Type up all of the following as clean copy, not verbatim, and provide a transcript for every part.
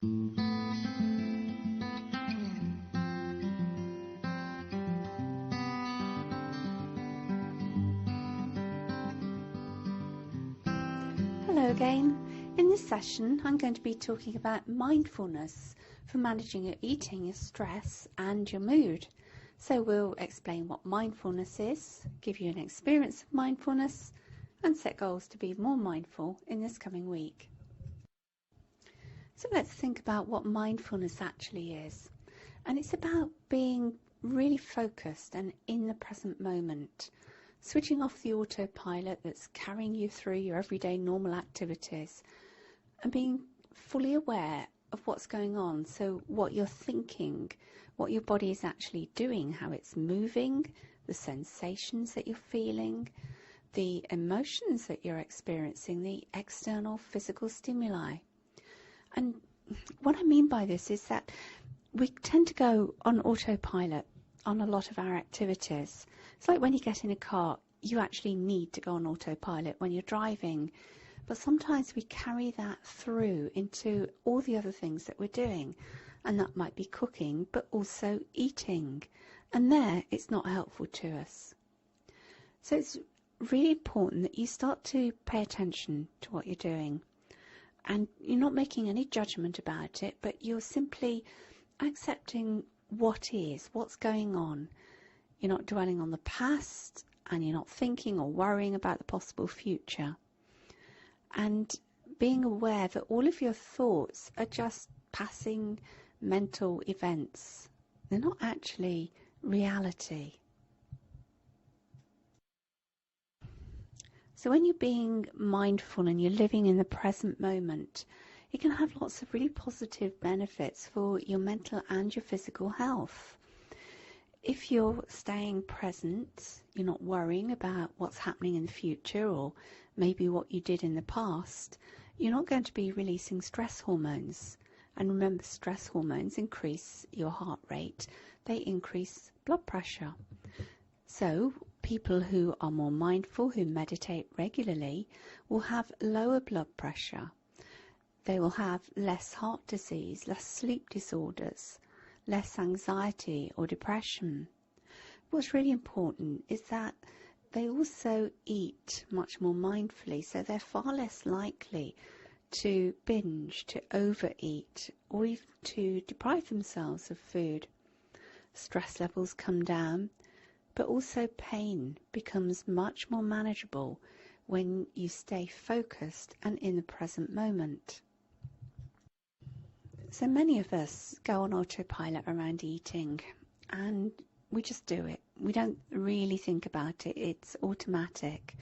Hello again. In this session I'm going to be talking about mindfulness for managing your eating, your stress and your mood. So we'll explain what mindfulness is, give you an experience of mindfulness and set goals to be more mindful in this coming week. So let's think about what mindfulness actually is. And it's about being really focused and in the present moment. Switching off the autopilot that's carrying you through your everyday normal activities and being fully aware of what's going on. So what you're thinking, what your body is actually doing, how it's moving, the sensations that you're feeling, the emotions that you're experiencing, the external physical stimuli. And what I mean by this is that we tend to go on autopilot on a lot of our activities. It's like when you get in a car, you actually need to go on autopilot when you're driving. But sometimes we carry that through into all the other things that we're doing. And that might be cooking, but also eating. And there, it's not helpful to us. So it's really important that you start to pay attention to what you're doing. And you're not making any judgment about it, but you're simply accepting what is, what's going on. You're not dwelling on the past and you're not thinking or worrying about the possible future. And being aware that all of your thoughts are just passing mental events. They're not actually reality. So when you're being mindful and you're living in the present moment, it can have lots of really positive benefits for your mental and your physical health. If you're staying present, you're not worrying about what's happening in the future or maybe what you did in the past, you're not going to be releasing stress hormones. And remember, stress hormones increase your heart rate, they increase blood pressure. So people who are more mindful, who meditate regularly, will have lower blood pressure. They will have less heart disease, less sleep disorders, less anxiety or depression. What's really important is that they also eat much more mindfully, so they're far less likely to binge, to overeat, or even to deprive themselves of food. Stress levels come down, but also pain becomes much more manageable when you stay focused and in the present moment. So many of us go on autopilot around eating and we just do it. We don't really think about it. It's automatic.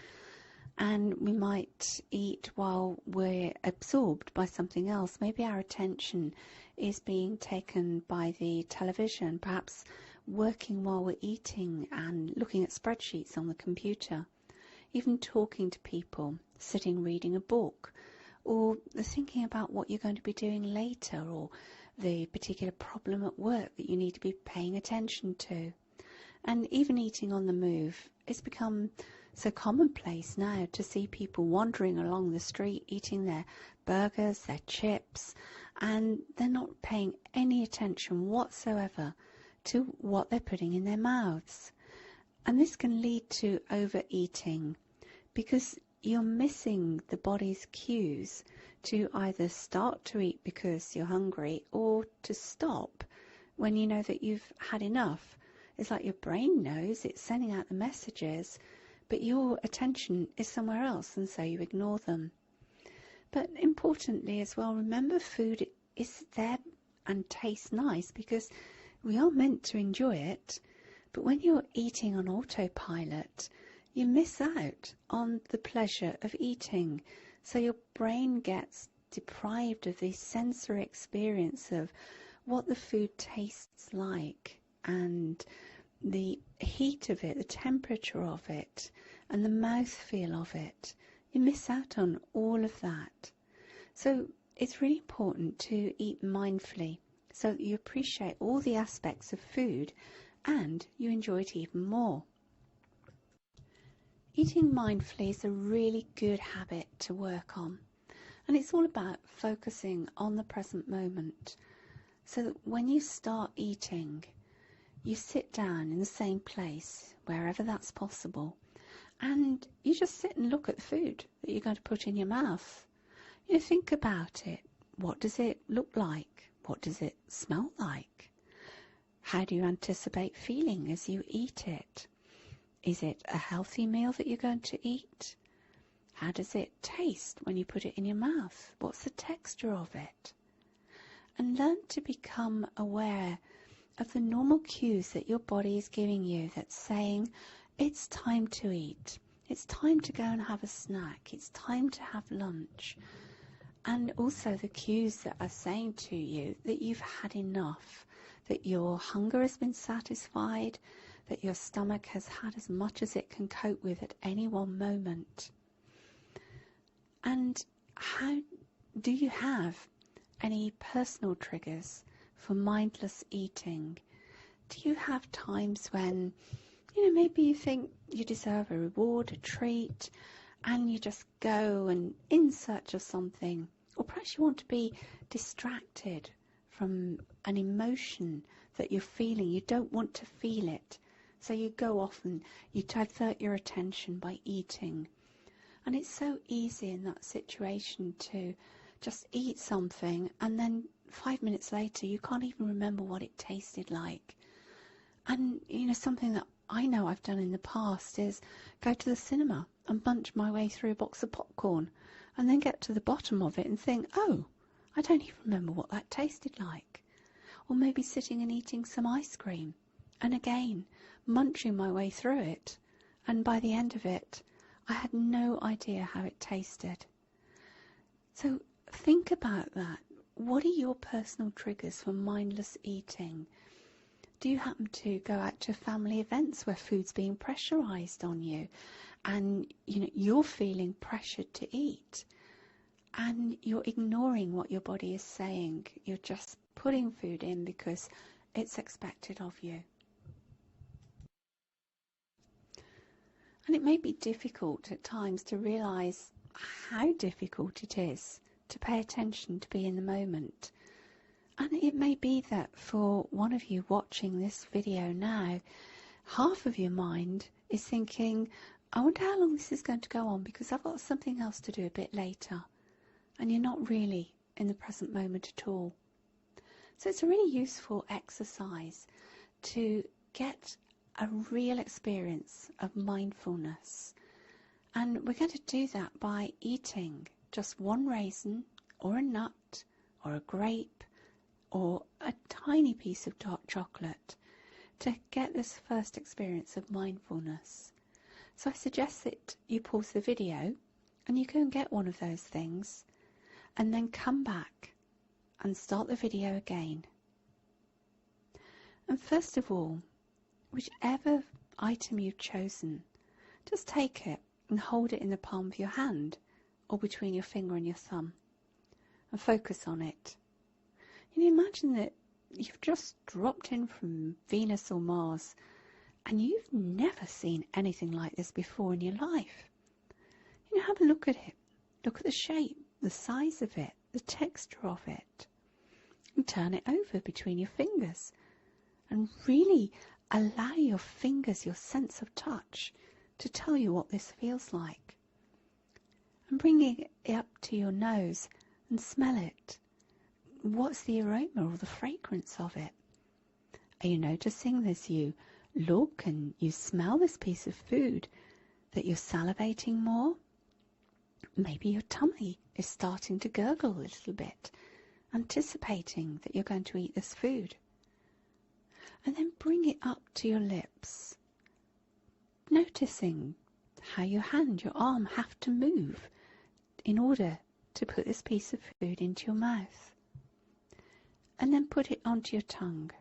And we might eat while we're absorbed by something else. Maybe our attention is being taken by the television, perhaps working while we're eating and looking at spreadsheets on the computer, even talking to people, sitting reading a book, or thinking about what you're going to be doing later, or the particular problem at work that you need to be paying attention to. And even eating on the move. It's become so commonplace now to see people wandering along the street eating their burgers, their chips, and they're not paying any attention whatsoever to what they're putting in their mouths. And this can lead to overeating because you're missing the body's cues to either start to eat because you're hungry or to stop when you know that you've had enough. It's like your brain knows, it's sending out the messages, but your attention is somewhere else and so you ignore them. But importantly as well, remember food is there and tastes nice because we are meant to enjoy it. But when you're eating on autopilot, you miss out on the pleasure of eating. So your brain gets deprived of the sensory experience of what the food tastes like and the heat of it, the temperature of it, and the mouthfeel of it. You miss out on all of that. So it's really important to eat mindfully so that you appreciate all the aspects of food and you enjoy it even more. Eating mindfully is a really good habit to work on. And it's all about focusing on the present moment, so that when you start eating, you sit down in the same place, wherever that's possible, and you just sit and look at the food that you're going to put in your mouth. You think about it. What does it look like? What does it smell like? How do you anticipate feeling as you eat it? Is it a healthy meal that you're going to eat? How does it taste when you put it in your mouth? What's the texture of it? And learn to become aware of the normal cues that your body is giving you that's saying, it's time to eat. It's time to go and have a snack. It's time to have lunch. And also the cues that are saying to you that you've had enough, that your hunger has been satisfied, that your stomach has had as much as it can cope with at any one moment. And how do you have any personal triggers for mindless eating? Do you have times when, maybe you think you deserve a reward, a treat, and you just go and in search of something? Or perhaps you want to be distracted from an emotion that you're feeling. You don't want to feel it. So you go off and you divert your attention by eating. And it's so easy in that situation to just eat something and then 5 minutes later you can't even remember what it tasted like. And something that I know I've done in the past is go to the cinema and bunch my way through a box of popcorn and then get to the bottom of it and think, oh, I don't even remember what that tasted like. Or maybe sitting and eating some ice cream and again munching my way through it, and by the end of it I had no idea how it tasted. So think about that. What are your personal triggers for mindless eating? Do you happen to go out to family events where food's being pressurized on you and you're feeling pressured to eat and you're ignoring what your body is saying? You're just putting food in because it's expected of you. And it may be difficult at times to realize how difficult it is to pay attention, to be in the moment. And it may be that for one of you watching this video now, half of your mind is thinking, I wonder how long this is going to go on because I've got something else to do a bit later. And you're not really in the present moment at all. So it's a really useful exercise to get a real experience of mindfulness. And we're going to do that by eating just one raisin or a nut or a grape or a tiny piece of dark chocolate to get this first experience of mindfulness. So I suggest that you pause the video and you go and get one of those things and then come back and start the video again. And first of all, whichever item you've chosen, just take it and hold it in the palm of your hand or between your finger and your thumb and focus on it. Imagine that you've just dropped in from Venus or Mars and you've never seen anything like this before in your life. Have a look at it. Look at the shape, the size of it, the texture of it. And turn it over between your fingers and really allow your fingers, your sense of touch, to tell you what this feels like. And bringing it up to your nose and smell it. What's the aroma or the fragrance of it? Are you noticing as you look and you smell this piece of food that you're salivating more? Maybe your tummy is starting to gurgle a little bit, anticipating that you're going to eat this food. And then bring it up to your lips, noticing how your hand, your arm have to move in order to put this piece of food into your mouth. And then put it onto your tongue.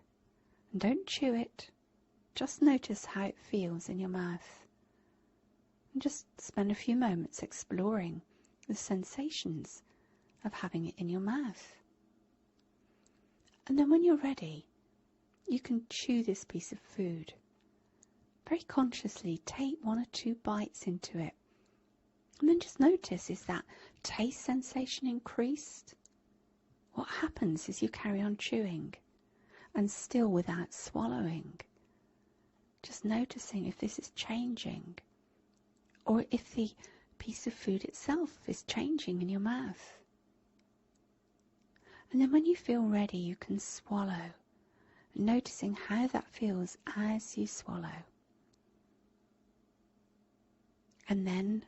And don't chew it, just notice how it feels in your mouth. And just spend a few moments exploring the sensations of having it in your mouth. And then when you're ready, you can chew this piece of food. Very consciously take 1 or 2 bites into it. And then just notice, is that taste sensation increased? What happens as you carry on chewing and still without swallowing? Just noticing if this is changing, or if the piece of food itself is changing in your mouth. And then when you feel ready, you can swallow, noticing how that feels as you swallow. And then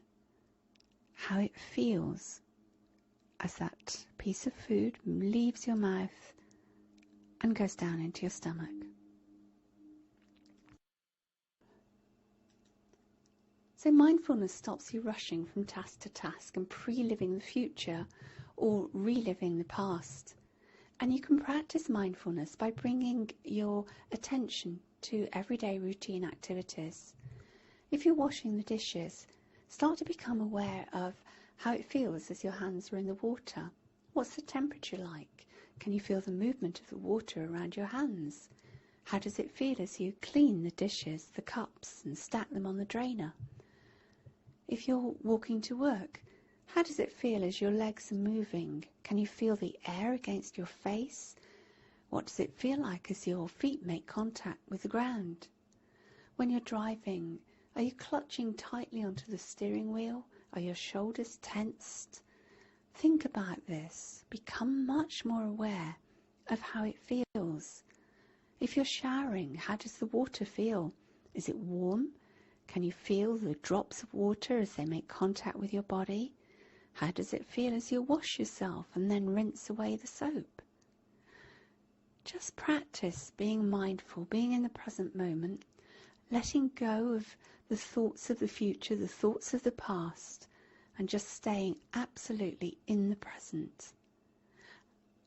how it feels as that piece of food leaves your mouth and goes down into your stomach. So mindfulness stops you rushing from task to task and pre-living the future or reliving the past. And you can practice mindfulness by bringing your attention to everyday routine activities. If you're washing the dishes, start to become aware of how it feels as your hands are in the water. What's the temperature like? Can you feel the movement of the water around your hands? How does it feel as you clean the dishes, the cups, and stack them on the drainer? If you're walking to work, how does it feel as your legs are moving? Can you feel the air against your face? What does it feel like as your feet make contact with the ground? When you're driving, are you clutching tightly onto the steering wheel? Are your shoulders tensed? Think about this. Become much more aware of how it feels. If you're showering, how does the water feel? Is it warm? Can you feel the drops of water as they make contact with your body? How does it feel as you wash yourself and then rinse away the soap? Just practice being mindful, being in the present moment, letting go of the thoughts of the future, the thoughts of the past, and just staying absolutely in the present.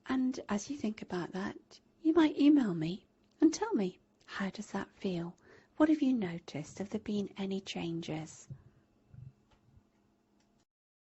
And as you think about that, you might email me and tell me, how does that feel? What have you noticed? Have there been any changes?